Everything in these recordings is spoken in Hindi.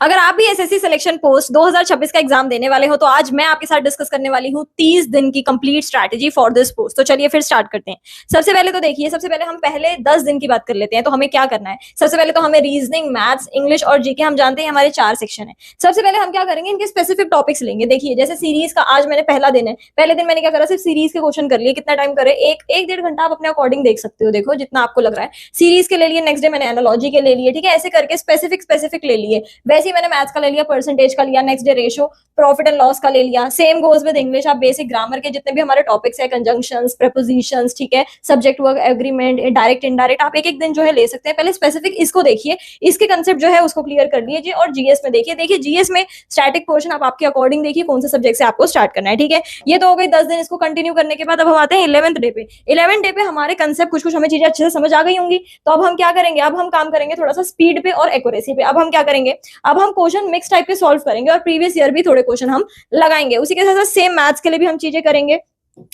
अगर आप भी एसएससी सिलेक्शन पोस्ट 2026 का एग्जाम देने वाले हो तो आज मैं आपके साथ डिस्कस करने वाली हूँ 30 दिन की complete strategy for this post. तो चलिए फिर स्टार्ट करते हैं। सबसे पहले तो देखिए, सबसे पहले हम पहले 10 दिन की बात कर लेते हैं। तो हमें क्या करना है, सबसे पहले तो हमें रीजनिंग, मैथ्स, इंग्लिश और जीके, हम जानते हैं हमारे 4 सेक्शन है। सबसे पहले हम क्या करेंगे, इनके स्पेसिफिक टॉपिक्स लेंगे। देखिए जैसे सीरीज का आज मैंने पहला दिन है, पहले दिन मैंने क्या करा, सिर्फ सीरीज के क्वेश्चन कर लिए। कितना टाइम करे, एक डेढ़ घंटा आप अपने अकॉर्डिंग देख सकते हो, देखो जितना आपको लग रहा है। सीरीज के ले लिए, नेक्स्ट डे मैंने एनालॉजी के ले लिए, ठीक है, ऐसे करके स्पेसिफिक ले लिए। वैसे ही मैंने मैथ्स का ले लिया, परसेंटेज का लिया, next day ratio, profit and loss का ले लिया। सेम गोज विद इंग्लिश, आप बेसिक ग्रामर के जितने भी हमारे टॉपिक्स है, कंजंक्शंस, प्रीपोजिशंस, ठीक है, subject verb, agreement, direct indirect, आप एक एक दिन जो है ले सकते हैं। पहले स्पेसिफिक इसको देखिए, इसके कंसेप्ट जो है उसको क्लियर कर लीजिए। और जीएस में देखिए जीएस में स्टैटिक पोर्शन आप आपके अकॉर्डिंग देखिए कौन से सब्जेक्ट से आपको स्टार्ट करना है, ठीक है। ये तो हो गई 10 दिन। इसको कंटिन्यू करने के बाद अब हम आते हैं 11th डे पे। 11th डे पे हमारे कंसेप्ट कुछ हमें चीजें अच्छे से समझ आ गई होंगी। तो अब हम क्या करेंगे, अब हम काम करेंगे थोड़ा सा स्पीड पे और एक्यूरेसी पे। अब हम क्या करेंगे, अब हम क्वेश्चन मिक्स टाइप के सॉल्व करेंगे और प्रीवियस ईयर भी थोड़े क्वेश्चन हम लगाएंगे। उसी के साथ साथ सेम मैथ्स के लिए भी हम चीजें करेंगे।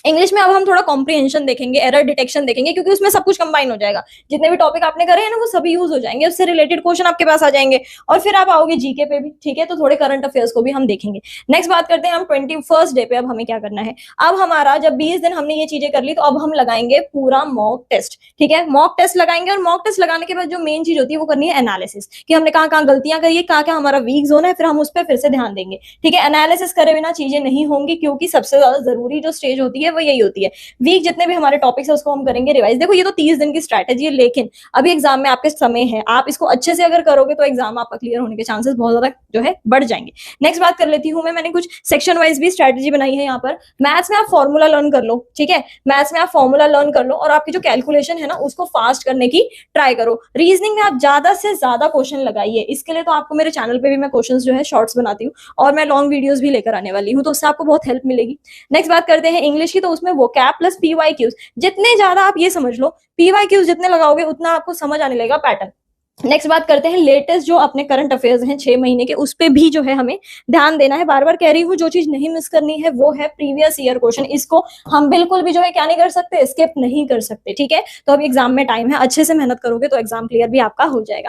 इंग्लिश में अब हम थोड़ा कॉम्प्रिहेंशन देखेंगे, एरर डिटेक्शन देखेंगे, क्योंकि उसमें सब कुछ कंबाइन हो जाएगा। जितने भी टॉपिक आपने करे हैं ना वो सभी यूज हो जाएंगे, उससे रिलेटेड क्वेश्चन आपके पास आ जाएंगे। और फिर आप आओगे जीके पे भी, ठीक है, तो थोड़े करंट अफेयर्स को भी हम देखेंगे। नेक्स्ट बात करते हैं हम 21st डे पे। अब हमें क्या करना है, अब हमारा जब 20 दिन हमने ये चीजें कर ली तो अब हम लगाएंगे पूरा मॉक टेस्ट, ठीक है। मॉक टेस्ट लगाएंगे और मॉक टेस्ट लगाने के बाद जो मेन चीज होती है वो करनी है एनालिसिस, कि हमने कहाँ कहाँ गलतियां करी है, कहाँ हमारा वीक जोन है, फिर हम उस पर फिर से ध्यान देंगे, ठीक है। एनालिसिस करे बिना चीजें नहीं होंगी, क्योंकि सबसे ज्यादा जरूरी जो स्टेज होती है वो यही होती है। वीक जितने भी हमारे टॉपिक्स है उसको हम करेंगे रिवाइज। देखो ये तो 30 दिन की स्ट्रैटेजी है, लेकिन अभी एग्जाम में आपके समय है, आप इसको अच्छे से अगर करोगे तो एग्जाम आपका क्लियर होने के चांसेस बहुत ज्यादा जो है बढ़ जाएंगे। नेक्स्ट बात कर लेती हूँ मैंने कुछ सेक्शन वाइज भी स्ट्रैटेजी बनाई है यहाँ पर। मैथ्स में आप फॉर्मूला लर्न कर लो, ठीक है, मैथ्स में आप फॉर्मूला लर्न कर लो और आपकी जो कैलकुलेशन है ना उसको फास्ट करने की ट्राई करो। रीजनिंग में आप ज्यादा से ज्यादा क्वेश्चन लगाइए। इसके लिए तो आपको मेरे चैनल पे भी मैं क्वेश्चन जो है शॉर्ट्स बनाती हूँ और मैं लॉन्ग वीडियोस भी लेकर आने वाली हूँ, तो उससे आपको बहुत हेल्प मिलेगी। नेक्स्ट बात करते हैं इंग्लिश की। तो उसमें वोकैब प्लस पीवाईक्यूज, जितने ज्यादा आप ये समझ लो पीवाईक्यूज जितने लगाओगे उतना आपको समझ आने लगेगा पैटर्न। नेक्स्ट बात करते हैं लेटेस्ट जो अपने करंट अफेयर्स हैं 6 महीने के, उस पे भी जो है हमें ध्यान देना है। बार बार कह रही हूँ, जो चीज नहीं मिस करनी है वो है प्रीवियस ईयर क्वेश्चन। इसको हम बिल्कुल भी जो है क्या नहीं कर सकते, स्किप नहीं कर सकते, ठीक है। तो अभी एग्जाम में टाइम है, अच्छे से मेहनत करोगे तो एग्जाम क्लियर भी आपका हो जाएगा।